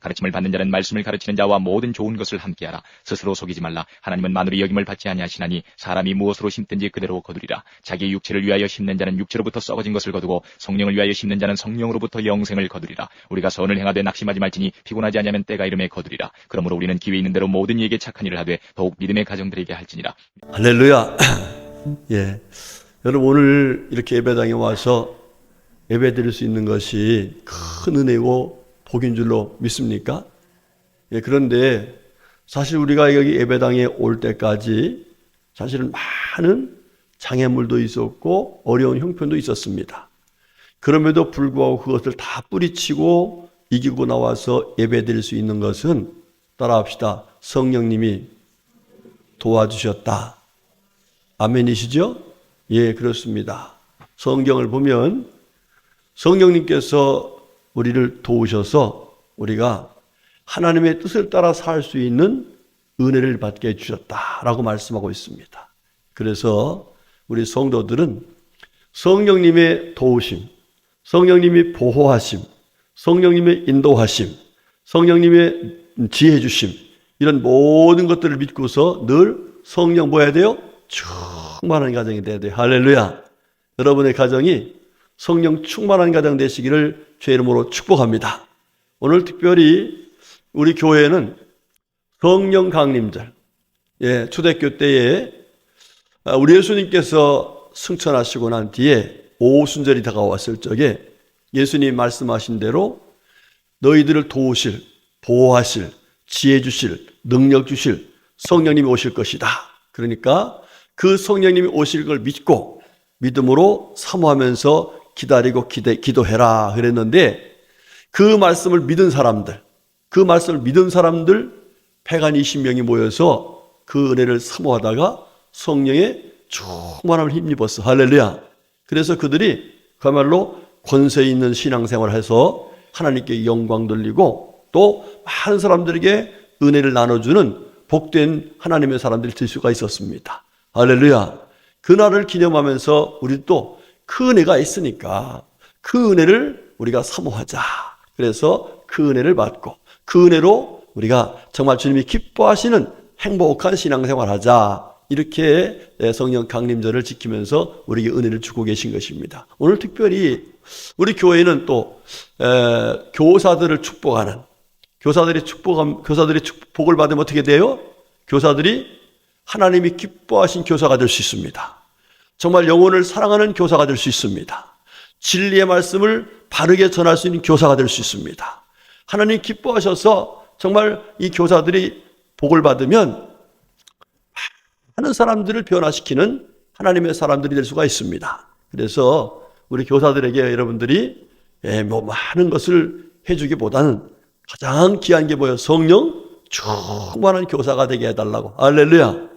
가르침을 받는 자는 말씀을 가르치는 자와 모든 좋은 것을 함께하라. 스스로 속이지 말라. 하나님은 마누리 여김을 받지 아니하시나니 사람이 무엇으로 심든지 그대로 거두리라. 자기 육체를 위하여 심는 자는 육체로부터 썩어진 것을 거두고 성령을 위하여 심는 자는 성령으로부터 영생을 거두리라. 우리가 선을 행하되 낙심하지 말지니 피곤하지 아니하면 때가 이름에 거두리라. 그러므로 우리는 기회 있는 대로 모든 이에게 착한 일을 하되 더욱 믿음의 가정들에게 할지니라. 할렐루야. 예, 여러분 오늘 이렇게 예배당에 와서 예배 드릴 수 있는 것이 큰 은혜고 복인 줄로 믿습니까? 예, 그런데 사실 우리가 여기 예배당에 올 때까지 사실은 많은 장애물도 있었고 어려운 형편도 있었습니다. 그럼에도 불구하고 그것을 다 뿌리치고 이기고 나와서 예배 드릴 수 있는 것은 따라합시다. 성령님이 도와주셨다. 아멘이시죠? 예, 그렇습니다. 성경을 보면 성령님께서 우리를 도우셔서 우리가 하나님의 뜻을 따라 살 수 있는 은혜를 받게 해주셨다라고 말씀하고 있습니다. 그래서 우리 성도들은 성령님의 도우심, 성령님의 보호하심, 성령님의 인도하심, 성령님의 지혜 주심, 이런 모든 것들을 믿고서 늘 성령 뭐 해야 돼요? 충만한 가정이 돼야 돼요. 할렐루야. 여러분의 가정이 성령 충만한 가정 되시기를 주의 이름으로 축복합니다. 오늘 특별히 우리 교회는 성령 강림절, 예, 초대교 때에 우리 예수님께서 승천하시고 난 뒤에 오순절이 다가왔을 적에 예수님 말씀하신 대로 너희들을 도우실, 보호하실, 지혜 주실, 능력 주실 성령님이 오실 것이다. 그러니까 그 성령님이 오실 걸 믿고 믿음으로 사모하면서 기다리고 기도해라 그랬는데 그 말씀을 믿은 사람들, 그 말씀을 믿은 사람들 120명이 모여서 그 은혜를 사모하다가 성령의 충만함을 힘입었어. 할렐루야. 그래서 그들이 그야말로 권세 있는 신앙생활을 해서 하나님께 영광 돌리고 또 많은 사람들에게 은혜를 나눠주는 복된 하나님의 사람들이 될 수가 있었습니다. 할렐루야. 그날을 기념하면서 우리 또 그 은혜가 있으니까 그 은혜를 우리가 사모하자. 그래서 그 은혜를 받고 그 은혜로 우리가 정말 주님이 기뻐하시는 행복한 신앙생활 하자. 이렇게 성령 강림절을 지키면서 우리에게 은혜를 주고 계신 것입니다. 오늘 특별히 우리 교회는 또 교사들을 축복하는, 교사들이 축복을 받으면 어떻게 돼요? 교사들이 하나님이 기뻐하신 교사가 될 수 있습니다. 정말 영혼을 사랑하는 교사가 될 수 있습니다. 진리의 말씀을 바르게 전할 수 있는 교사가 될 수 있습니다. 하나님 기뻐하셔서 정말 이 교사들이 복을 받으면 많은 사람들을 변화시키는 하나님의 사람들이 될 수가 있습니다. 그래서 우리 교사들에게 여러분들이 많은 것을 해주기보다는 가장 귀한 게 뭐예요? 성령 충만한 교사가 되게 해달라고. 할렐루야.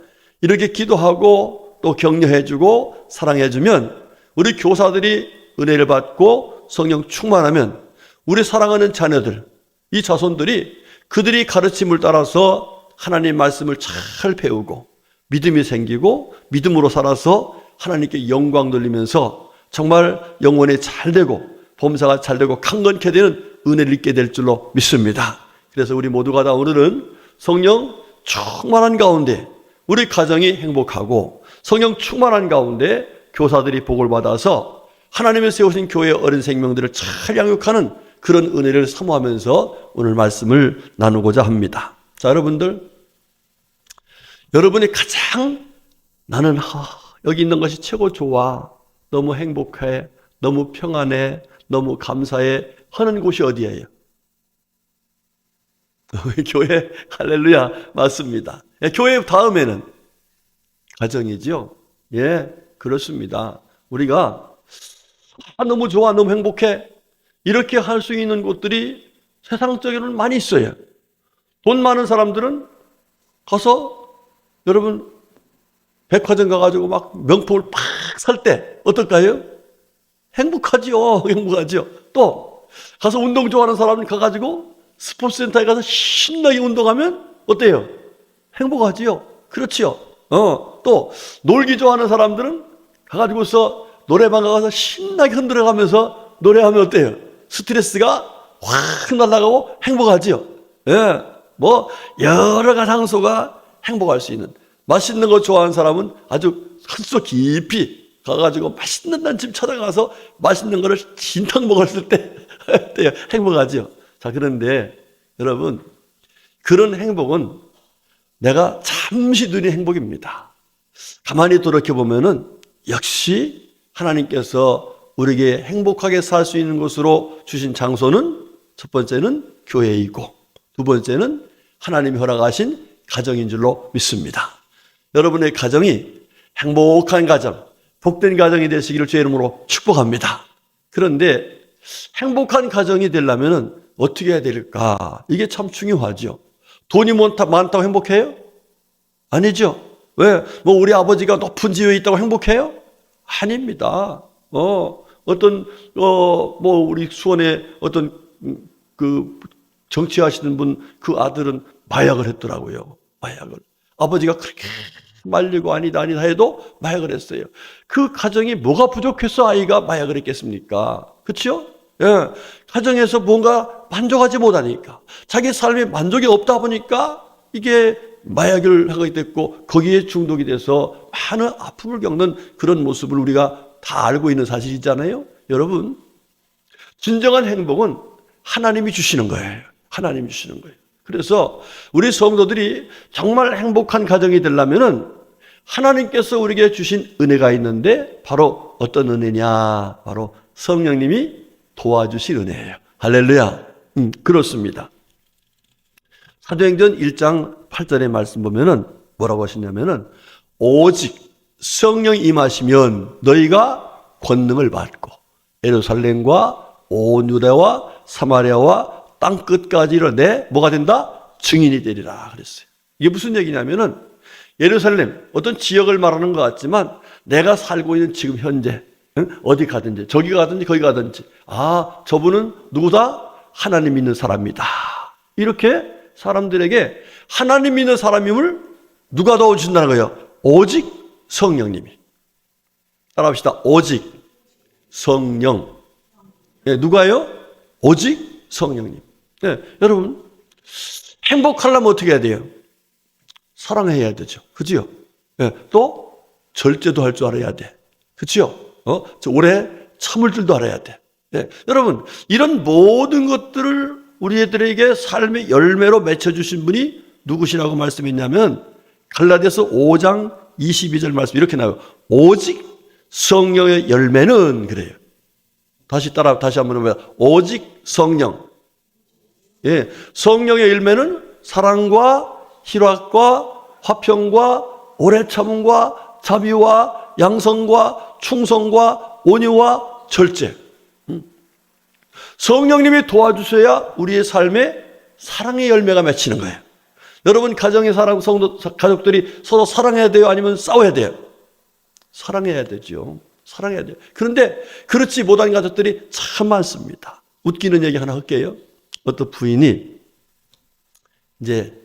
이렇게 기도하고 또 격려해주고 사랑해주면 우리 교사들이 은혜를 받고 성령 충만하면 우리 사랑하는 자녀들, 이 자손들이 그들이 가르침을 따라서 하나님 말씀을 잘 배우고 믿음이 생기고 믿음으로 살아서 하나님께 영광 돌리면서 정말 영혼이 잘 되고 범사가 잘 되고 강건케 되는 은혜를 입게 될 줄로 믿습니다. 그래서 우리 모두가 다 오늘은 성령 충만한 가운데 우리 가정이 행복하고 성령 충만한 가운데 교사들이 복을 받아서 하나님의 세우신 교회의 어린 생명들을 잘 양육하는 그런 은혜를 사모하면서 오늘 말씀을 나누고자 합니다. 자, 여러분들, 여러분이 가장 나는 여기 있는 것이 최고 좋아, 너무 행복해, 너무 평안해, 너무 감사해 하는 곳이 어디예요? 교회. 할렐루야. 맞습니다. 교회 다음에는 가정이죠. 예, 그렇습니다. 우리가 너무 좋아, 너무 행복해 이렇게 할 수 있는 곳들이 세상적으로는 많이 있어요. 돈 많은 사람들은 가서 여러분 백화점 가가지고 막 명품을 팍 살 때 어떨까요? 행복하지요. 행복하지요. 또 가서 운동 좋아하는 사람이 가가지고 스포츠센터에 가서 신나게 운동하면 어때요? 행복하지요. 그렇지요. 또 놀기 좋아하는 사람들은 가가지고서 노래방 가서 신나게 흔들어가면서 노래하면 어때요? 스트레스가 확 날아가고 행복하지요. 예, 뭐 여러 가지 장소가 행복할 수 있는, 맛있는 거 좋아하는 사람은 아주 산속 깊이 가가지고 맛있는 집 찾아가서 맛있는 거를 진탕 먹었을 때 행복하죠. 자, 그런데 여러분, 그런 행복은 내가 잠시 누린 행복입니다. 가만히 돌이켜보면은 역시 하나님께서 우리에게 행복하게 살 수 있는 곳으로 주신 장소는 첫 번째는 교회이고, 두 번째는 하나님이 허락하신 가정인 줄로 믿습니다. 여러분의 가정이 행복한 가정, 복된 가정이 되시기를 주의 이름으로 축복합니다. 그런데 행복한 가정이 되려면 어떻게 해야 될까? 이게 참 중요하죠. 돈이 많다고 행복해요? 아니죠. 왜? 뭐 우리 아버지가 높은 지위에 있다고 행복해요? 아닙니다. 뭐 우리 수원에 어떤 그 정치하시는 분 그 아들은 마약을 했더라고요. 마약을. 아버지가 그렇게 말리고 아니다 해도 마약을 했어요. 그 가정이 뭐가 부족해서 아이가 마약을 했겠습니까? 그렇죠? 예. 가정에서 뭔가 만족하지 못하니까, 자기 삶에 만족이 없다 보니까 이게 마약을 하게 됐고 거기에 중독이 돼서 많은 아픔을 겪는 그런 모습을 우리가 다 알고 있는 사실이잖아요. 여러분, 진정한 행복은 하나님이 주시는 거예요. 하나님이 주시는 거예요. 그래서 우리 성도들이 정말 행복한 가정이 되려면은 하나님께서 우리에게 주신 은혜가 있는데, 바로 어떤 은혜냐? 바로 성령님이 도와주신 은혜예요. 할렐루야. 그렇습니다. 사도행전 1장 8절의 말씀 보면은 뭐라고 하시냐면은, 오직 성령이 임하시면 너희가 권능을 받고 예루살렘과 온 유대와 사마리아와 땅 끝까지를 내 뭐가 된다? 증인이 되리라 그랬어요. 이게 무슨 얘기냐면은, 예루살렘 어떤 지역을 말하는 것 같지만 내가 살고 있는 지금 현재 어디 가든지, 저기 가든지 거기 가든지, 아, 저분은 누구다? 하나님 믿는 사람이다. 이렇게 사람들에게 하나님 믿는 사람임을 누가 도와준다는 거예요? 오직 성령님이. 따라합시다. 오직 성령. 네, 누가요? 오직 성령님. 네, 여러분, 행복하려면 어떻게 해야 돼요? 사랑해야 되죠. 그죠? 네, 또 절제도 할 줄 알아야 돼. 그죠? 오래 참을 줄도 알아야 돼. 네, 여러분, 이런 모든 것들을 우리들에게 삶의 열매로 맺혀주신 분이 누구시라고 말씀했냐면, 갈라디아서 5장 22절 말씀 이렇게 나와요. 오직 성령의 열매는, 그래요. 다시 한번 해봐요. 오직 성령. 예, 성령의 열매는 사랑과 희락과 화평과 오래 참음과 자비와 양성과 충성과 온유와 절제. 성령님이 도와주셔야 우리의 삶에 사랑의 열매가 맺히는 거예요. 여러분, 가정의 가족들이 서로 사랑해야 돼요? 아니면 싸워야 돼요? 사랑해야 되죠. 사랑해야 돼요. 그런데 그렇지 못한 가족들이 참 많습니다. 웃기는 얘기 하나 할게요. 어떤 부인이 이제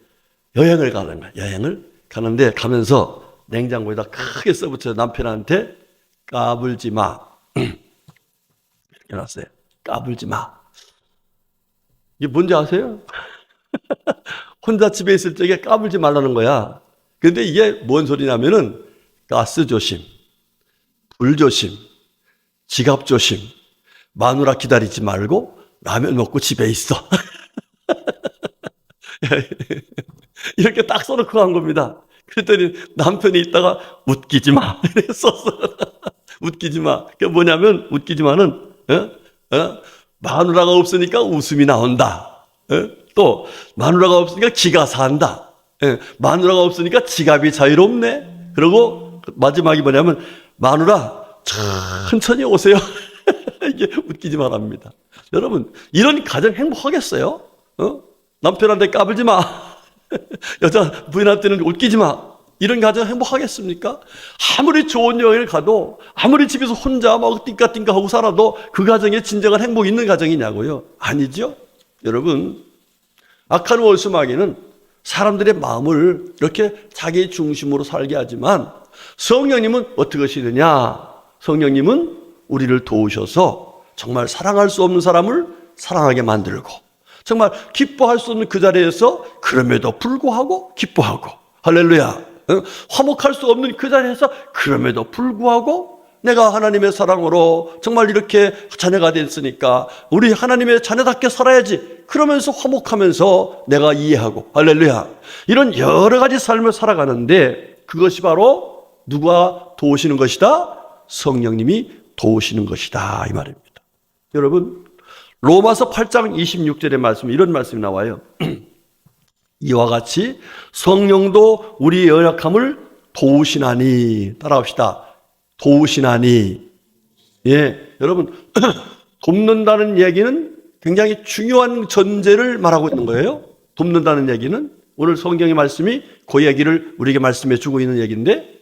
여행을 가는 거예요. 여행을 가는데 가면서 냉장고에다 크게 써붙여 남편한테 까불지 마. 이렇게 놨어요. 까불지 마. 이게 뭔지 아세요? 혼자 집에 있을 적에 까불지 말라는 거야. 근데 이게 뭔 소리냐면은 가스 조심, 불 조심, 지갑 조심, 마누라 기다리지 말고 라면 먹고 집에 있어. 이렇게 딱 써놓고 간 겁니다. 그랬더니 남편이 있다가 웃기지 마. 썼어. 웃기지 마. 그게 뭐냐면, 웃기지 마는, 마누라가 없으니까 웃음이 나온다. 또, 마누라가 없으니까 기가 산다. 마누라가 없으니까 지갑이 자유롭네. 그리고 마지막이 뭐냐면, 마누라, 천천히 오세요. 이게 웃기지 말합니다. 여러분, 이런 가정 행복하겠어요? 남편한테 까불지 마. 여자 부인한테는 웃기지 마. 이런 가정 행복하겠습니까? 아무리 좋은 여행을 가도, 아무리 집에서 혼자 막 띵까띵까 하고 살아도 그 가정에 진정한 행복이 있는 가정이냐고요? 아니죠? 여러분, 악한 원수마귀는 사람들의 마음을 이렇게 자기 중심으로 살게 하지만, 성령님은 어떻게 하시느냐? 성령님은 우리를 도우셔서 정말 사랑할 수 없는 사람을 사랑하게 만들고, 정말 기뻐할 수 없는 그 자리에서 그럼에도 불구하고 기뻐하고, 할렐루야. 화목할 수 없는 그 자리에서 그럼에도 불구하고 내가 하나님의 사랑으로 정말 이렇게 자녀가 됐으니까 우리 하나님의 자녀답게 살아야지, 그러면서 화목하면서 내가 이해하고, 할렐루야. 이런 여러 가지 삶을 살아가는데 그것이 바로 누가 도우시는 것이다? 성령님이 도우시는 것이다, 이 말입니다. 여러분, 로마서 8장 26절의 말씀, 이런 말씀이 나와요. 이와 같이 성령도 우리의 연약함을 도우시나니. 따라합시다. 도우시나니. 예, 여러분, 돕는다는 얘기는 굉장히 중요한 전제를 말하고 있는 거예요. 돕는다는 얘기는 오늘 성경의 말씀이 그 얘기를 우리에게 말씀해 주고 있는 얘기인데,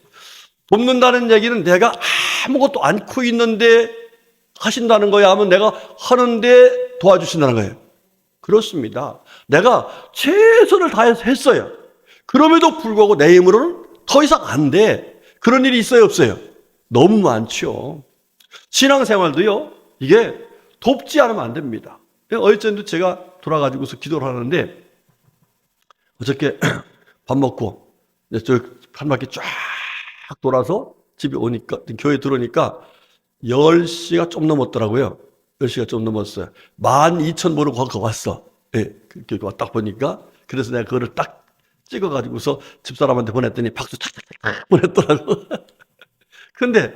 돕는다는 얘기는 내가 아무것도 않고 있는데 하신다는 거야, 하면 내가 하는데 도와주신다는 거예요. 그렇습니다. 내가 최선을 다해서 했어요. 그럼에도 불구하고 내 힘으로는 더 이상 안 돼. 그런 일이 있어요, 없어요? 너무 많죠. 신앙생활도요, 이게 돕지 않으면 안 됩니다. 어제도 제가 돌아가지고서 기도를 하는데, 어저께 밥 먹고 저 한 바퀴 쫙 돌아서 집에 오니까, 교회 들어오니까 10시가 좀 넘었더라고요. 10시가 좀 넘었어요. 12,000보를 거기 왔어. 예, 그렇게 딱 보니까. 그래서 내가 그거를 딱 찍어가지고서 집사람한테 보냈더니 박수 탁탁탁 보냈더라고. 근데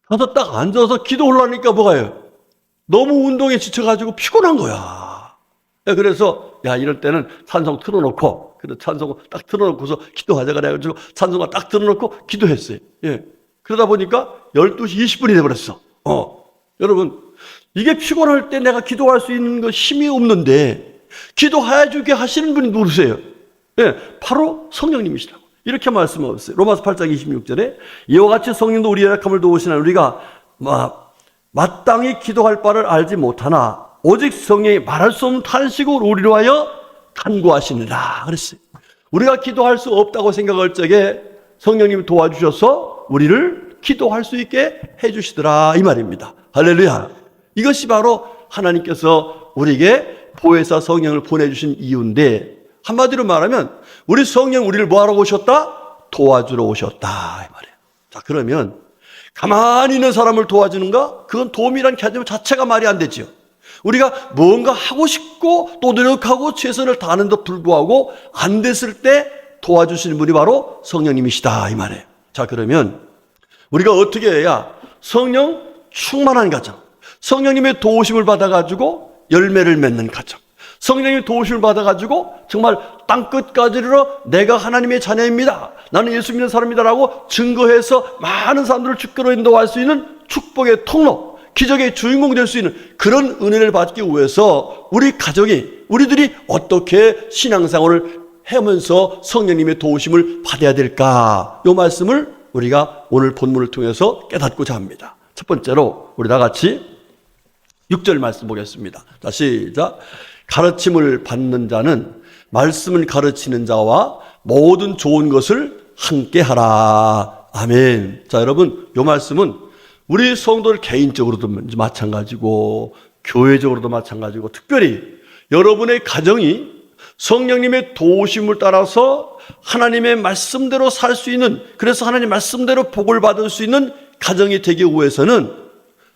가서 딱 앉아서 기도 하려니까 뭐가요? 너무 운동에 지쳐가지고 피곤한 거야. 그래서 야, 이럴 때는 찬송 틀어놓고, 그래서 찬송 딱 틀어놓고서 기도하자 그래가지고 찬송을 딱 틀어놓고 기도했어요. 예. 그러다 보니까 12시 20분이 돼버렸어. 여러분, 이게 피곤할 때 내가 기도할 수 있는 거 힘이 없는데 기도해 주게 하시는 분이 누구세요? 예, 바로 성령님이시라고. 이렇게 말씀하셨어요. 로마서 8장 26절에 이와 같이 성령도 우리의 약함을 도우시나 우리가 마땅히 기도할 바를 알지 못하나 오직 성령이 말할 수 없는 탄식으로 우리로 하여 간구하시느라 그랬어요. 우리가 기도할 수 없다고 생각할 적에 성령님이 도와주셔서 우리를 기도할 수 있게 해주시더라, 이 말입니다. 할렐루야. 이것이 바로 하나님께서 우리에게 보혜사 성령을 보내주신 이유인데, 한마디로 말하면 우리 성령 우리를 뭐하러 오셨다? 도와주러 오셨다, 이 말이에요. 자, 그러면 가만히 있는 사람을 도와주는가? 그건 도움이란 개념 자체가 말이 안 되죠. 우리가 뭔가 하고 싶고 또 노력하고 최선을 다하는데 불구하고 안 됐을 때 도와주시는 분이 바로 성령님이시다, 이 말이에요. 자, 그러면 우리가 어떻게 해야 성령 충만한 가정, 성령님의 도우심을 받아가지고 열매를 맺는 가정, 성령님의 도우심을 받아가지고 정말 땅끝까지 이르러 내가 하나님의 자녀입니다, 나는 예수 믿는 사람이다라고 증거해서 많은 사람들을 주께로 인도할 수 있는 축복의 통로, 기적의 주인공이 될 수 있는 그런 은혜를 받기 위해서 우리 가정이, 우리들이 어떻게 신앙생활을 하면서 성령님의 도우심을 받아야 될까? 이 말씀을 우리가 오늘 본문을 통해서 깨닫고자 합니다. 첫 번째로 우리 다 같이 6절 말씀 보겠습니다. 자, 시작. 가르침을 받는 자는 말씀을 가르치는 자와 모든 좋은 것을 함께 하라. 아멘. 자, 여러분, 이 말씀은 우리 성도들 개인적으로도 마찬가지고 교회적으로도 마찬가지고 특별히 여러분의 가정이 성령님의 도우심을 따라서 하나님의 말씀대로 살 수 있는, 그래서 하나님 말씀대로 복을 받을 수 있는 가정이 되기 위해서는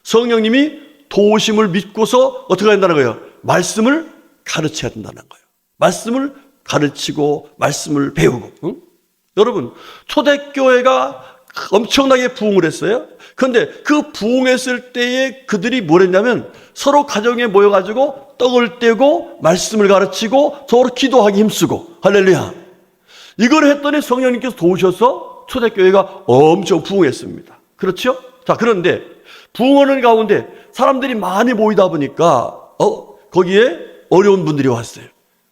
성령님이 도우심을 믿고서 어떻게 한다는 거예요? 말씀을 가르쳐야 된다는 거예요. 말씀을 가르치고 말씀을 배우고. 응? 여러분, 초대교회가 엄청나게 부흥을 했어요. 그런데 그 부흥했을 때에 그들이 뭘 했냐면 서로 가정에 모여가지고 떡을 떼고 말씀을 가르치고 서로 기도하기 힘쓰고, 할렐루야. 이걸 했더니 성령님께서 도우셔서 초대교회가 엄청 부흥했습니다. 그렇죠? 자, 그런데 부흥하는 가운데 사람들이 많이 모이다 보니까 거기에 어려운 분들이 왔어요.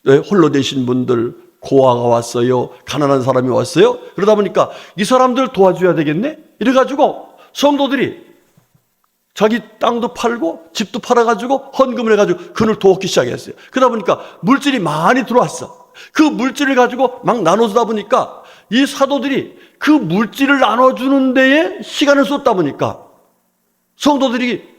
네, 홀로 되신 분들, 고아가 왔어요. 가난한 사람이 왔어요. 그러다 보니까 이 사람들 도와줘야 되겠네? 이래가지고 성도들이 자기 땅도 팔고 집도 팔아가지고 헌금을 해가지고 그를 도우기 시작했어요. 그러다 보니까 물질이 많이 들어왔어. 그 물질을 가지고 막 나눠주다 보니까 이 사도들이 그 물질을 나눠주는 데에 시간을 쏟다 보니까 성도들이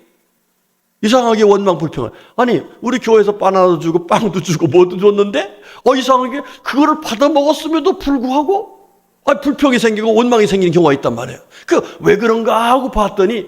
이상하게 원망 불평을. 아니, 우리 교회에서 바나나도 주고 빵도 주고 뭐도 줬는데 이상하게 그거를 받아 먹었음에도 불구하고 불평이 생기고 원망이 생기는 경우가 있단 말이에요. 왜 그런가 하고 봤더니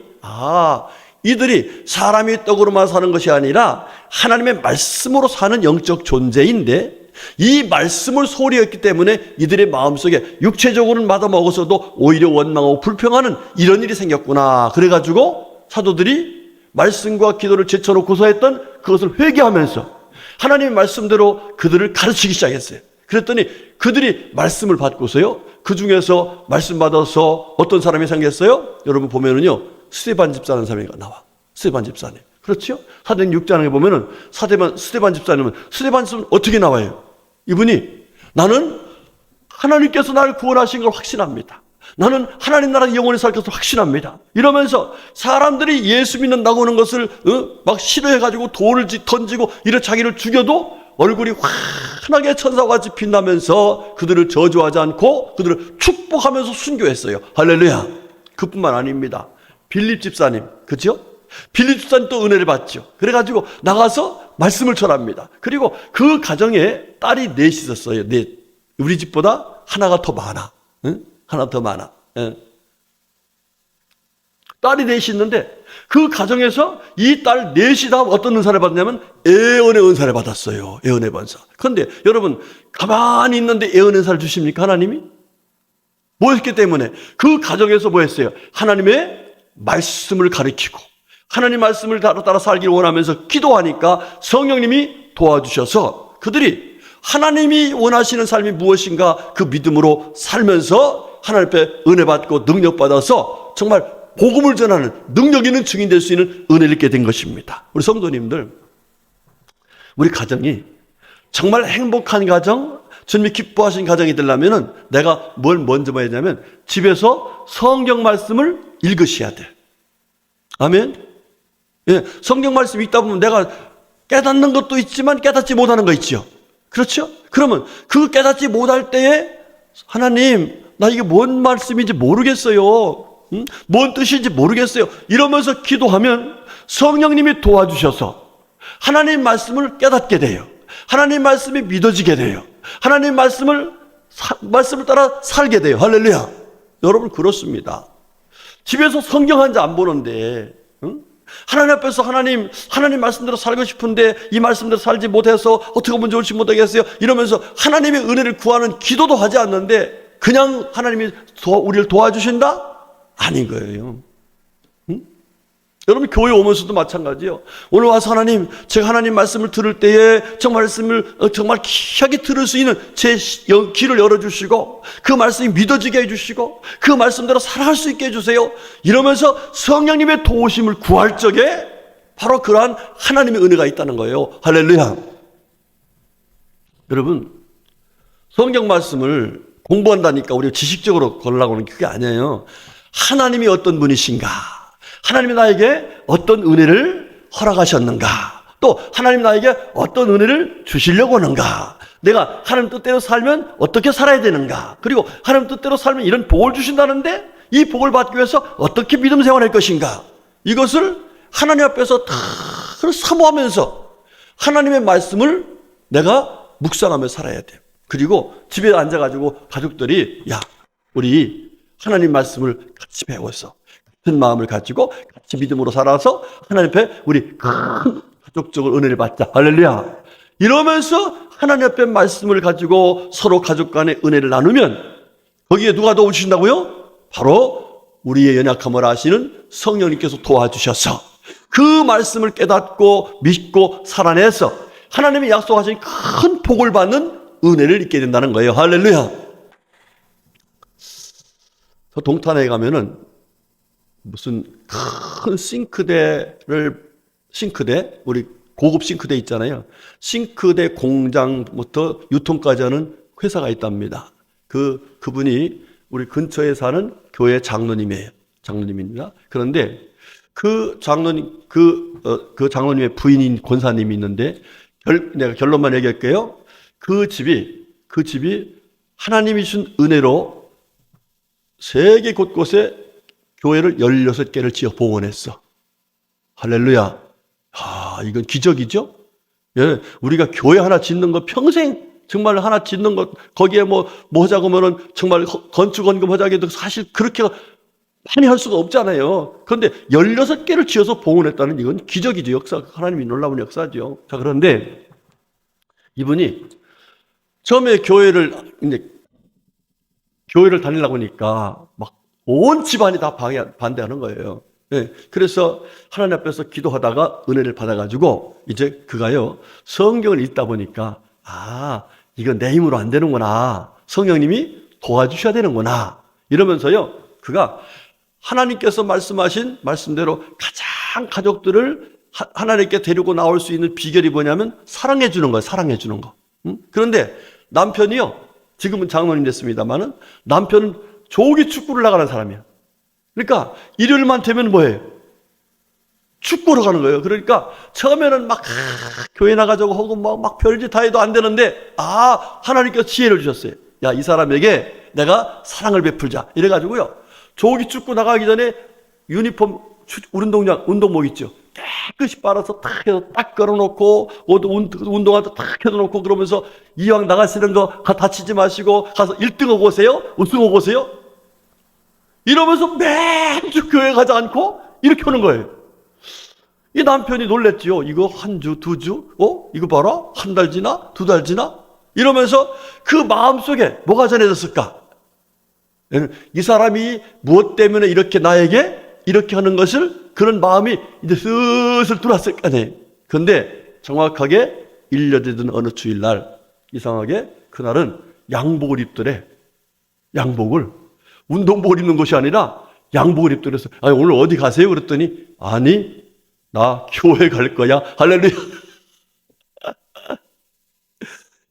이들이 사람의 떡으로만 사는 것이 아니라 하나님의 말씀으로 사는 영적 존재인데 이 말씀을 소홀히 했기 때문에 이들의 마음속에 육체적으로는 받아 먹었어도 오히려 원망하고 불평하는 이런 일이 생겼구나. 그래가지고 사도들이 말씀과 기도를 제쳐놓고서 했던 그것을 회개하면서 하나님의 말씀대로 그들을 가르치기 시작했어요. 그랬더니 그들이 말씀을 받고서요, 그 중에서 말씀 받아서 어떤 사람이 생겼어요? 여러분 보면은요, 스데반 집사라는 사람이 나와. 스데반 집사님. 그렇죠? 사도행 6장에 보면은 스데반 집사님은 어떻게 나와요? 이분이 나는 하나님께서 나를 구원하신 걸 확신합니다. 나는 하나님 나라 영원히 살 것을 확신합니다. 이러면서 사람들이 예수 믿는다고 하는 것을 막 싫어해가지고 돌을 던지고 이런 자기를 죽여도 얼굴이 환하게 천사와 같이 빛나면서 그들을 저주하지 않고 그들을 축복하면서 순교했어요. 할렐루야. 그뿐만 아닙니다. 빌립 집사님, 그죠? 빌립 집사님 또 은혜를 받죠. 그래가지고 나가서 말씀을 전합니다. 그리고 그 가정에 딸이 넷이 있었어요. 넷. 우리 집보다 하나가 더 많아. 응? 하나 더 많아. 예. 딸이 넷이 있는데 그 가정에서 이 딸 넷이 다 어떤 은사를 받냐면 예언의 은사를 받았어요. 예언의 은사. 그런데 여러분 가만히 있는데 예언의 은사를 주십니까? 하나님이? 뭐 했기 때문에? 그 가정에서 뭐 했어요? 하나님의 말씀을 가르치고 하나님 말씀을 따라 살기를 원하면서 기도하니까 성령님이 도와주셔서 그들이 하나님이 원하시는 삶이 무엇인가 그 믿음으로 살면서 하나님 앞에 은혜 받고 능력 받아서 정말 복음을 전하는 능력 있는 증인 될 수 있는 은혜를 얻게 된 것입니다. 우리 성도님들, 우리 가정이 정말 행복한 가정, 주님이 기뻐하신 가정이 되려면 내가 뭘 먼저 봐야 되냐면 집에서 성경 말씀을 읽으셔야 돼. 아멘. 예, 성경 말씀이 있다 보면 내가 깨닫는 것도 있지만 깨닫지 못하는 거 있죠. 그렇죠? 그러면 그 깨닫지 못할 때에 하나님, 나 이게 뭔 말씀인지 모르겠어요. 뭔 뜻인지 모르겠어요. 이러면서 기도하면 성령님이 도와주셔서 하나님 말씀을 깨닫게 돼요. 하나님 말씀이 믿어지게 돼요. 하나님 말씀을 따라 살게 돼요. 할렐루야. 여러분 그렇습니다. 집에서 성경 한 자 안 보는데 하나님 앞에서 하나님 말씀대로 살고 싶은데 이 말씀대로 살지 못해서 어떻게 하면 좋을지 모르겠어요. 이러면서 하나님의 은혜를 구하는 기도도 하지 않는데 그냥 하나님이 우리를 도와주신다? 아닌 거예요. 여러분 교회 오면서도 마찬가지예요. 오늘 와서 하나님, 제가 하나님 말씀을 들을 때에 말씀을 정말 귀하게 들을 수 있는 제 귀를 열어주시고 그 말씀이 믿어지게 해주시고 그 말씀대로 살아갈 수 있게 해주세요. 이러면서 성령님의 도우심을 구할 적에 바로 그러한 하나님의 은혜가 있다는 거예요. 할렐루야. 여러분 성경 말씀을 공부한다니까 우리가 지식적으로 걸으려고 하는 그게 아니에요. 하나님이 어떤 분이신가? 하나님이 나에게 어떤 은혜를 허락하셨는가? 또 하나님 나에게 어떤 은혜를 주시려고 하는가? 내가 하나님 뜻대로 살면 어떻게 살아야 되는가? 그리고 하나님 뜻대로 살면 이런 복을 주신다는데 이 복을 받기 위해서 어떻게 믿음 생활할 것인가? 이것을 하나님 앞에서 다 사모하면서 하나님의 말씀을 내가 묵상하며 살아야 돼요. 그리고 집에 앉아가지고 가족들이 우리 하나님 말씀을 같이 배워서 같은 마음을 가지고 같이 믿음으로 살아서 하나님 앞에 우리 큰 가족적으로 은혜를 받자. 할렐루야. 이러면서 하나님 앞에 말씀을 가지고 서로 가족 간의 은혜를 나누면 거기에 누가 도와주신다고요? 바로 우리의 연약함을 아시는 성령님께서 도와주셔서 그 말씀을 깨닫고 믿고 살아내서 하나님이 약속하신 큰 복을 받는 은혜를 잊게 된다는 거예요. 할렐루야. 저 동탄에 가면은 무슨 큰 싱크대, 우리 고급 싱크대 있잖아요. 싱크대 공장부터 유통까지 하는 회사가 있답니다. 그분이 우리 근처에 사는 교회 장로님입니다. 그런데 그 장로님의 부인인 권사님이 있는데 내가 결론만 얘기할게요. 그 집이 하나님이 주신 은혜로 세계 곳곳에 교회를 16개를 지어 봉헌했어. 할렐루야. 이건 기적이죠? 예, 우리가 교회 하나 짓는 거 평생 정말 하나 짓는 것, 거기에 뭐 하자고 하면은 정말 건축 원금 하자고 해도 사실 그렇게 많이 할 수가 없잖아요. 그런데 16개를 지어서 봉헌했다는 이건 기적이죠. 역사, 하나님이 놀라운 역사죠. 자, 그런데 이분이 처음에 교회를 다니려고 하니까 막 온 집안이 다 반대하는 거예요. 예, 그래서 하나님 앞에서 기도하다가 은혜를 받아가지고 이제 그가요, 성경을 읽다 보니까 이건 내 힘으로 안 되는구나. 성령님이 도와주셔야 되는구나. 이러면서요, 그가 하나님께서 말씀하신 말씀대로 가장 가족들을 하나님께 데리고 나올 수 있는 비결이 뭐냐면 사랑해 주는 거예요. 사랑해 주는 거. 그런데 남편이요, 지금은 장로님 됐습니다만은 남편은 조기 축구를 나가는 사람이야. 그러니까 일요일만 되면 뭐예요? 축구로 가는 거예요. 그러니까 처음에는 막 교회 나가자고 하고 막 별짓 다 해도 안 되는데 하나님께서 지혜를 주셨어요. 야, 이 사람에게 내가 사랑을 베풀자. 이래가지고요, 조기 축구 나가기 전에 유니폼 운동복 있죠. 깨끗이 빨아서 딱 해서 딱 걸어놓고 운동화도 딱 해놓고 그러면서 이왕 나가시는 거 다치지 마시고 가서 1등하고 오세요. 우승하고 오세요. 이러면서 매주 교회 가지 않고 이렇게 하는 거예요. 이 남편이 놀랬지요. 이거 한 주, 2주? 이거 봐라. 한 달 지나? 2달 지나? 이러면서 그 마음속에 뭐가 전해졌을까? 이 사람이 무엇 때문에 이렇게 나에게 이렇게 하는 것을 그런 마음이 이제 슬슬 들어왔을 거 아니에요. 그런데 정확하게 1년 되던 어느 주일날 이상하게 그날은 양복을 입더래. 양복을. 운동복을 입는 것이 아니라 양복을 입더래서 오늘 어디 가세요? 그랬더니 아니 나 교회 갈 거야. 할렐루야.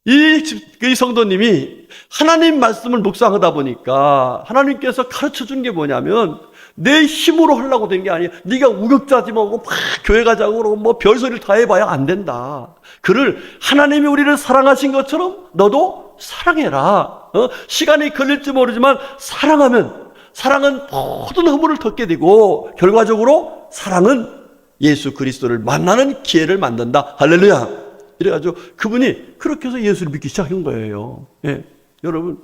이 성도님이 하나님 말씀을 묵상하다 보니까 하나님께서 가르쳐 준 게 뭐냐면 내 힘으로 하려고 된 게 아니야. 네가 우격자지 뭐고 막 교회 가자고 그러고 뭐 별소리를 다 해봐야 안 된다. 그를 하나님이 우리를 사랑하신 것처럼 너도 사랑해라. 시간이 걸릴지 모르지만 사랑은 모든 허물을 덮게 되고 결과적으로 사랑은 예수 그리스도를 만나는 기회를 만든다. 할렐루야. 이래가지고 그분이 그렇게 해서 예수를 믿기 시작한 거예요. 예. 여러분,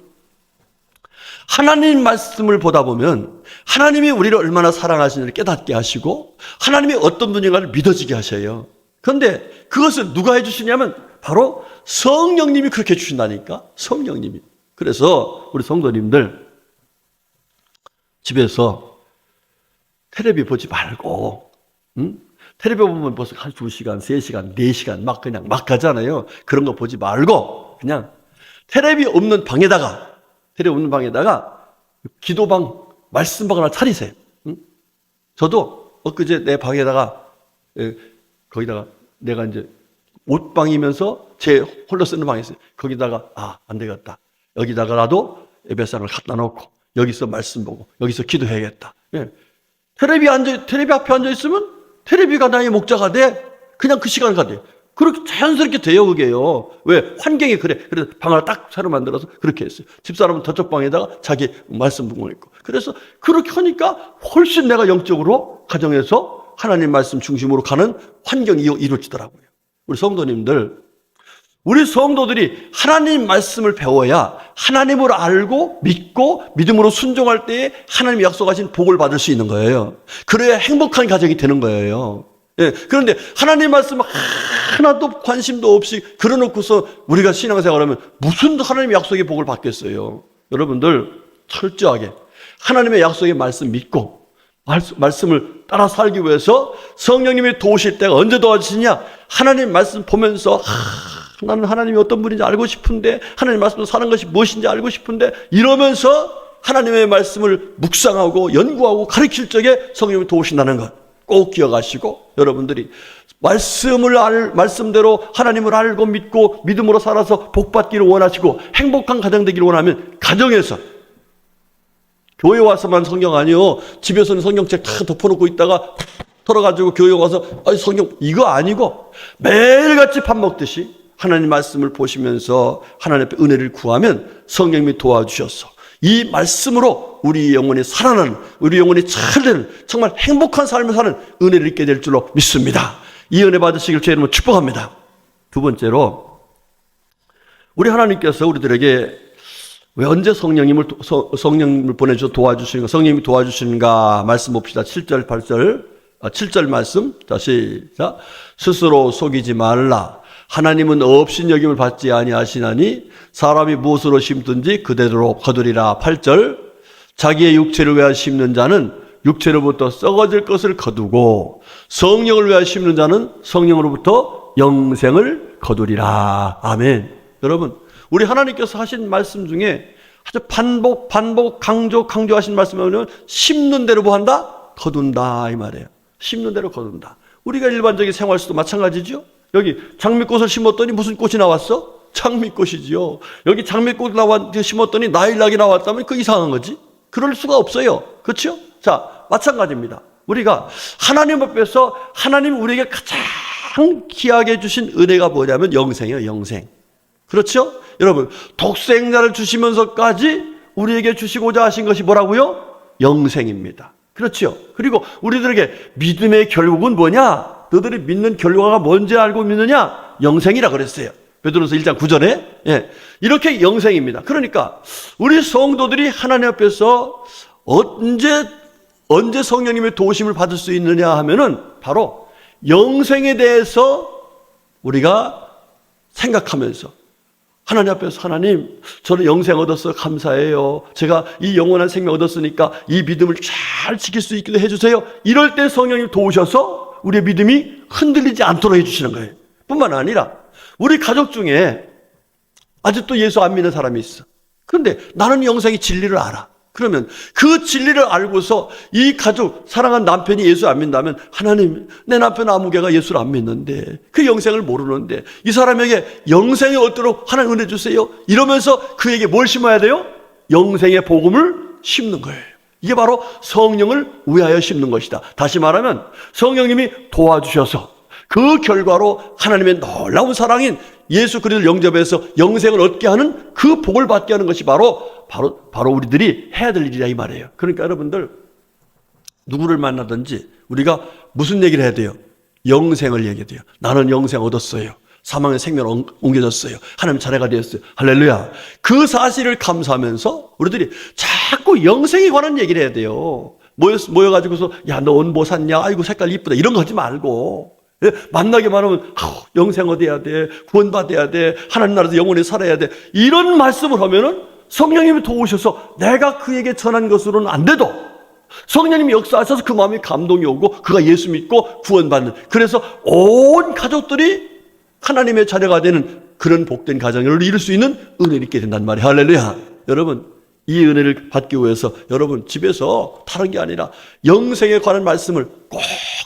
하나님 말씀을 보다 보면 하나님이 우리를 얼마나 사랑하시는지를 깨닫게 하시고 하나님이 어떤 분인가를 믿어지게 하셔요. 그런데 그것을 누가 해주시냐면 바로 성령님이 그렇게 해주신다니까. 성령님이. 그래서 우리 성도님들 집에서 텔레비 보지 말고 텔레비 보면 벌써 한 2시간, 3시간, 4시간 그냥 막 가잖아요. 그런 거 보지 말고 그냥 텔레비 없는 방에다가 기도방, 말씀방 하나 차리세요. 저도 엊그제 내 방에다가 거기다가 내가 이제 옷방이면서 제 홀로 쓰는 방이 있어요. 거기다가 안 되겠다. 여기다가라도 예배상을 갖다 놓고 여기서 말씀 보고 여기서 기도해야겠다. 예. 텔레비 앞에 앉아 있으면 텔레비가 나의 목자가 돼. 그냥 그 시간을 가돼. 그렇게 자연스럽게 돼요, 그게요. 왜? 환경이 그래. 그래서 방을 딱 새로 만들어서 그렇게 했어요. 집사람은 저쪽 방에다가 자기 말씀 보고 있고. 그래서 그렇게 하니까 훨씬 내가 영적으로 가정에서 하나님 말씀 중심으로 가는 환경이 이루어지더라고요. 우리 성도들이 하나님 말씀을 배워야 하나님을 알고 믿고 믿음으로 순종할 때에 하나님이 약속하신 복을 받을 수 있는 거예요. 그래야 행복한 가정이 되는 거예요. 예, 그런데 하나님 말씀 하나도 관심도 없이 그러놓고서 우리가 신앙생활하면 무슨 하나님의 약속의 복을 받겠어요. 여러분들 철저하게 하나님의 약속의 말씀 믿고 말씀을 따라 살기 위해서 성령님이 도우실 때가 언제 도와주시냐? 하나님 말씀 보면서 나는 하나님이 어떤 분인지 알고 싶은데 하나님 말씀으로 사는 것이 무엇인지 알고 싶은데 이러면서 하나님의 말씀을 묵상하고 연구하고 가르칠 적에 성령님이 도우신다는 것 꼭 기억하시고 여러분들이 말씀대로 하나님을 알고 믿고 믿음으로 살아서 복받기를 원하시고 행복한 가정 되기를 원하면 가정에서 교회 와서만 성경 아니요. 집에서는 성경책 다 덮어놓고 있다가 털어가지고 교회 와서 성경 이거 아니고 매일같이 밥 먹듯이 하나님 말씀을 보시면서 하나님 앞에 은혜를 구하면 성령님이 도와주셔서 이 말씀으로 우리 영혼이 살아나는 우리 영혼이 잘 되는 정말 행복한 삶을 사는 은혜를 있게 될 줄로 믿습니다. 이 은혜 받으시길 주의 이름으로 축복합니다. 두 번째로, 우리 하나님께서 우리들에게 왜 언제 성령님을 보내주셔서 도와주시는가, 성령님이 도와주시는가 말씀 봅시다. 7절, 8절, 7절 말씀. 자, 시작. 스스로 속이지 말라. 하나님은 없인 여김을 받지 아니하시나니 사람이 무엇으로 심든지 그대로 거두리라. 8절. 자기의 육체를 위하여 심는 자는 육체로부터 썩어질 것을 거두고 성령을 위하여 심는 자는 성령으로부터 영생을 거두리라. 아멘. 여러분, 우리 하나님께서 하신 말씀 중에 아주 반복 강조하신 말씀을 심는 대로 뭐 한다? 거둔다 이 말이에요. 심는 대로 거둔다. 우리가 일반적인 생활에서도 마찬가지죠. 여기 장미꽃을 심었더니 무슨 꽃이 나왔어? 장미꽃이지요. 여기 장미꽃 심었더니 나일락이 나왔다면 그 이상한 거지. 그럴 수가 없어요. 그렇죠? 자, 마찬가지입니다. 우리가 하나님 앞에서 하나님 우리에게 가장 귀하게 주신 은혜가 뭐냐면 영생이에요. 영생. 그렇죠? 여러분, 독생자를 주시면서까지 우리에게 주시고자 하신 것이 뭐라고요? 영생입니다. 그렇죠? 그리고 우리들에게 믿음의 결국은 뭐냐? 너희들이 믿는 결과가 뭔지 알고 믿느냐? 영생이라 그랬어요. 베드로서 1장 9절에. 예. 이렇게 영생입니다. 그러니까 우리 성도들이 하나님 앞에서 언제 성령님의 도우심을 받을 수 있느냐 하면은 바로 영생에 대해서 우리가 생각하면서 하나님 앞에서 하나님, 저는 영생 얻었어요. 감사해요. 제가 이 영원한 생명 얻었으니까 이 믿음을 잘 지킬 수 있게 해주세요. 이럴 때 성령님 도우셔서 우리의 믿음이 흔들리지 않도록 해주시는 거예요. 뿐만 아니라 우리 가족 중에 아직도 예수 안 믿는 사람이 있어. 그런데 나는 영생의 진리를 알아. 그러면 그 진리를 알고서 이 가족, 사랑하는 남편이 예수 안 믿는다면 하나님, 내 남편 아무개가 예수를 안 믿는데 그 영생을 모르는데 이 사람에게 영생이 얻도록 하나님 은혜 주세요. 이러면서 그에게 뭘 심어야 돼요? 영생의 복음을 심는 거예요. 이게 바로 성령을 위하여 심는 것이다. 다시 말하면 성령님이 도와주셔서 그 결과로 하나님의 놀라운 사랑인 예수 그리스도를 영접해서 영생을 얻게 하는 그 복을 받게 하는 것이 바로 우리들이 해야 될 일이라 이 말이에요. 그러니까 여러분들 누구를 만나든지 우리가 무슨 얘기를 해야 돼요? 영생을 얘기해야 돼요. 나는 영생 얻었어요. 사망의 생명을 옮겨졌어요. 하나님 자녀가 되었어요. 할렐루야. 그 사실을 감사하면서 우리들이 자꾸 영생에 관한 얘기를 해야 돼요. 모여가지고서 야, 너 옷 뭐 샀냐? 아이고 색깔 이쁘다. 이런 거 하지 말고 만나기만 하면 영생 얻어야 돼. 구원받아야 돼. 하나님 나라에서 영원히 살아야 돼. 이런 말씀을 하면은 성령님이 도우셔서 내가 그에게 전한 것으로는 안 돼도 성령님이 역사하셔서 그 마음에 감동이 오고 그가 예수 믿고 구원받는, 그래서 온 가족들이 하나님의 자녀가 되는 그런 복된 가정을 이룰 수 있는 은혜를 있게 된단 말이에요. 할렐루야. 여러분, 이 은혜를 받기 위해서 여러분 집에서 다른 게 아니라 영생에 관한 말씀을 꼭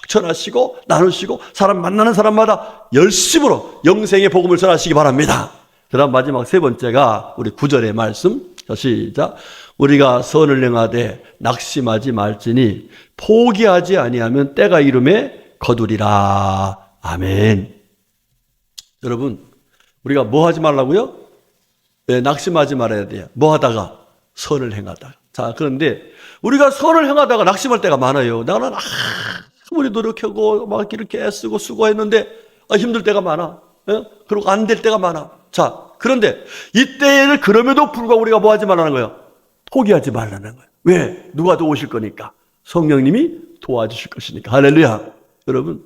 전하시고 나누시고 사람 만나는 사람마다 열심으로 영생의 복음을 전하시기 바랍니다. 그다음 마지막 세 번째가 우리 9절의 말씀. 자, 시작. 우리가 선을 행하되 낙심하지 말지니 포기하지 아니하면 때가 이름에 거두리라. 아멘. 여러분, 우리가 뭐 하지 말라고요? 네, 낙심하지 말아야 돼요. 뭐 하다가? 선을 행하다. 자, 그런데 우리가 선을 행하다가 낙심할 때가 많아요. 나는 아무리 노력하고 막 이렇게 애쓰고 수고했는데 힘들 때가 많아. 그리고 안 될 때가 많아. 자, 그런데 이때를 그럼에도 불구하고 우리가 뭐 하지 말라는 거예요? 포기하지 말라는 거예요. 왜? 누가 도우실 거니까? 성령님이 도와주실 것이니까. 할렐루야. 여러분,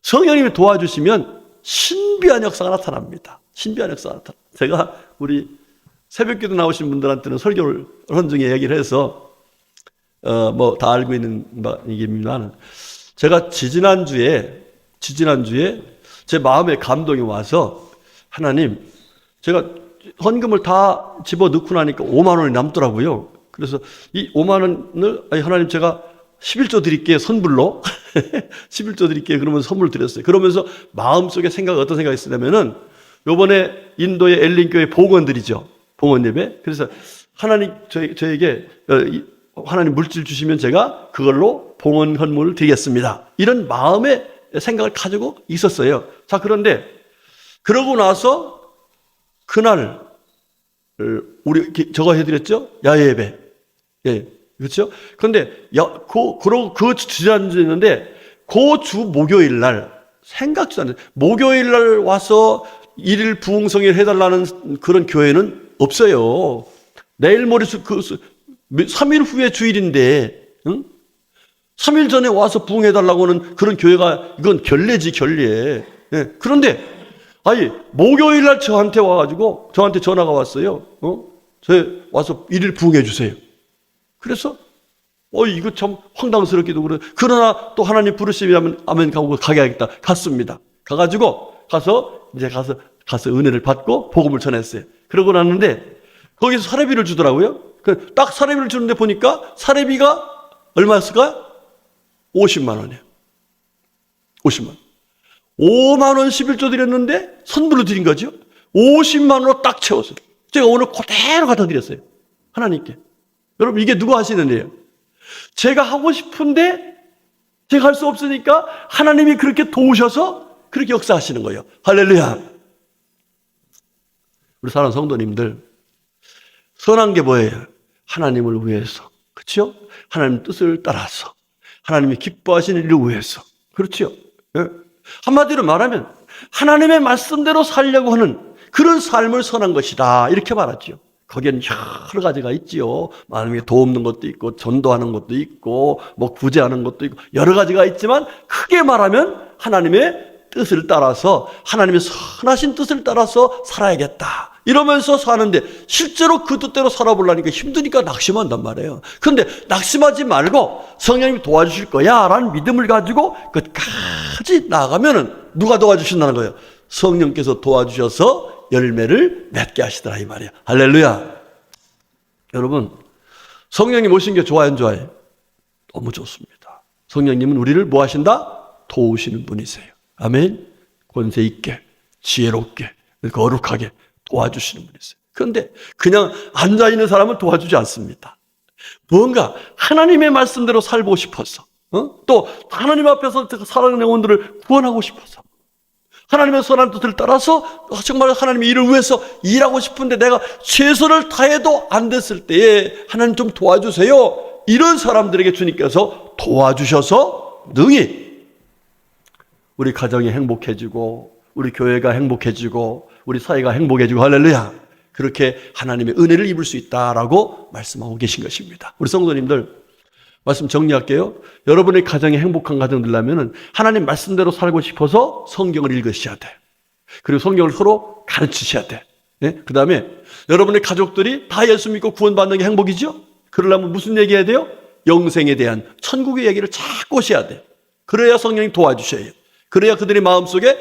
성령님이 도와주시면 신비한 역사가 나타납니다. 신비한 역사가 나타납니다. 제가 우리 새벽기도 나오신 분들한테는 설교를 헌중에 얘기를 해서 뭐 다 알고 있는 얘기입니다만, 제가 지지난주에 제 마음에 감동이 와서 하나님, 제가 헌금을 다 집어넣고 나니까 5만 원이 남더라고요. 그래서 이 5만 원을 하나님 제가 11조 드릴게요. 선불로 11조 드릴게요. 그러면서 선물 드렸어요. 그러면서 마음속에 어떤 생각이 있었냐면은 요번에 인도의 엘린교회 봉헌들이죠. 봉헌 예배. 그래서 하나님 저에게 하나님 물질 주시면 제가 그걸로 봉헌 헌물을 드리겠습니다. 이런 마음의 생각을 가지고 있었어요. 자, 그런데 그러고 나서 그날 우리 저거 해드렸죠? 야외 예배. 예, 그렇죠? 그런데 그 지난주에 있는데 그 주 목요일 날 생각지도 않아요. 목요일 날 와서 일일 부흥성회를 해달라는 그런 교회는 없어요. 내일 모레 3일 후에 주일인데, 응? 3일 전에 와서 부흥해달라고 하는 그런 교회가, 이건 결례지, 결례. 예. 그런데, 목요일 날 저한테 와가지고, 저한테 전화가 왔어요. 저 와서 일일 부흥해주세요. 그래서, 이거 참 황당스럽기도 그래. 그러나 또 하나님 부르심이라면 아멘 가고 가야겠다. 갔습니다. 가서 은혜를 받고 복음을 전했어요. 그러고 났는데, 거기서 사례비를 주더라고요. 딱 사례비를 주는데 보니까 사례비가 얼마였을까요? 50만 원이에요. 50만 원. 5만 원 11조 드렸는데 선물로 드린 거죠. 50만 원으로 딱 채웠어요. 제가 오늘 그대로 갖다 드렸어요. 하나님께. 여러분, 이게 누가 하시는 일이에요? 제가 하고 싶은데 제가 할 수 없으니까 하나님이 그렇게 도우셔서 그렇게 역사하시는 거예요. 할렐루야. 우리 사랑하는 성도님들, 선한 게 뭐예요? 하나님을 위해서. 그렇죠? 하나님 뜻을 따라서. 하나님이 기뻐하시는 일을 위해서. 그렇죠? 예? 한마디로 말하면 하나님의 말씀대로 살려고 하는 그런 삶을 선한 것이다. 이렇게 말하죠. 거기에는 여러 가지가 있지요. 마음에 도움는 것도 있고, 전도하는 것도 있고, 구제하는 것도 있고, 여러 가지가 있지만, 크게 말하면 하나님의 뜻을 따라서, 하나님의 선하신 뜻을 따라서 살아야겠다. 이러면서 사는데, 실제로 그 뜻대로 살아보려니까 힘드니까 낙심한단 말이에요. 그런데 낙심하지 말고 성령님이 도와주실 거야 라는 믿음을 가지고 끝까지 나아가면은 누가 도와주신다는 거예요? 성령께서 도와주셔서 열매를 맺게 하시더라 이 말이에요. 할렐루야. 여러분, 성령님 오신 게 좋아요, 안 좋아요? 너무 좋습니다. 성령님은 우리를 뭐 하신다? 도우시는 분이세요. 아멘. 권세 있게, 지혜롭게, 거룩하게 도와주시는 분이세요. 그런데 그냥 앉아있는 사람을 도와주지 않습니다. 뭔가 하나님의 말씀대로 살고 싶어서, 또 하나님 앞에서 살아가는 영혼들을 구원하고 싶어서, 하나님의 선한 뜻을 따라서 정말 하나님의 일을 위해서 일하고 싶은데 내가 최선을 다해도 안 됐을 때에 하나님 좀 도와주세요. 이런 사람들에게 주님께서 도와주셔서 능히 우리 가정이 행복해지고 우리 교회가 행복해지고 우리 사회가 행복해지고 할렐루야. 그렇게 하나님의 은혜를 입을 수 있다라고 말씀하고 계신 것입니다. 우리 성도님들 말씀 정리할게요. 여러분의 가정이 행복한 가정 되려면 하나님 말씀대로 살고 싶어서 성경을 읽으셔야 돼. 그리고 성경을 서로 가르치셔야 돼. 네? 그 다음에 여러분의 가족들이 다 예수 믿고 구원받는 게 행복이죠? 그러려면 무슨 얘기해야 돼요? 영생에 대한 천국의 얘기를 자꾸 하셔야 돼. 그래야 성령이 도와주셔요. 그래야 그들의 마음속에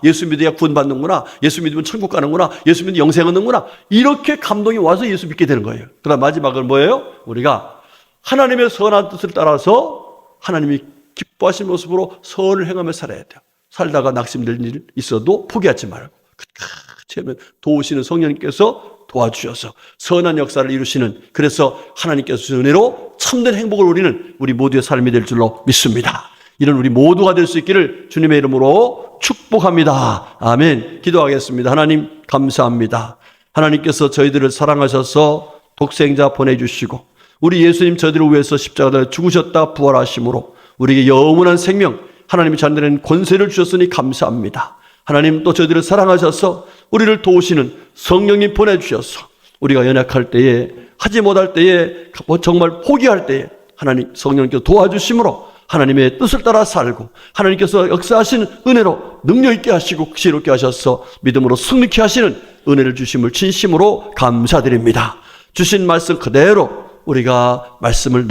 예수 믿어야 구원받는구나. 예수 믿으면 천국 가는구나. 예수 믿으면 영생 얻는구나. 이렇게 감동이 와서 예수 믿게 되는 거예요. 그 다음 마지막은 뭐예요? 우리가 하나님의 선한 뜻을 따라서 하나님이 기뻐하시는 모습으로 선을 행하며 살아야 돼요. 살다가 낙심될 일 있어도 포기하지 말고 끝까지 하면 도우시는 성령님께서 도와주셔서 선한 역사를 이루시는, 그래서 하나님께서 주신 은혜로 참된 행복을 누리는 우리 모두의 삶이 될 줄로 믿습니다. 이런 우리 모두가 될 수 있기를 주님의 이름으로 축복합니다. 아멘. 기도하겠습니다. 하나님 감사합니다. 하나님께서 저희들을 사랑하셔서 독생자 보내주시고 우리 예수님 저희들을 위해서 십자가에 죽으셨다 부활하심으로 우리에게 영원한 생명, 하나님이 잔대는 권세를 주셨으니 감사합니다. 하나님 또 저희들을 사랑하셔서 우리를 도우시는 성령님 보내주셔서 우리가 연약할 때에, 하지 못할 때에, 정말 포기할 때에 하나님 성령님께서 도와주심으로 하나님의 뜻을 따라 살고 하나님께서 역사하신 은혜로 능력 있게 하시고 지혜롭게 하셔서 믿음으로 승리케 하시는 은혜를 주심을 진심으로 감사드립니다. 주신 말씀 그대로 우리가 말씀을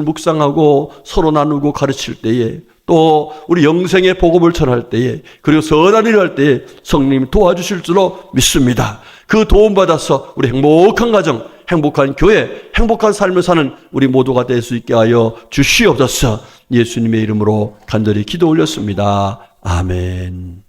묵상하고 서로 나누고 가르칠 때에, 또 우리 영생의 복음을 전할 때에, 그리고 선한 일을 할 때에 성령님이 도와주실 줄로 믿습니다. 그 도움받아서 우리 행복한 가정, 행복한 교회, 행복한 삶을 사는 우리 모두가 될 수 있게 하여 주시옵소서. 예수님의 이름으로 간절히 기도 올렸습니다. 아멘.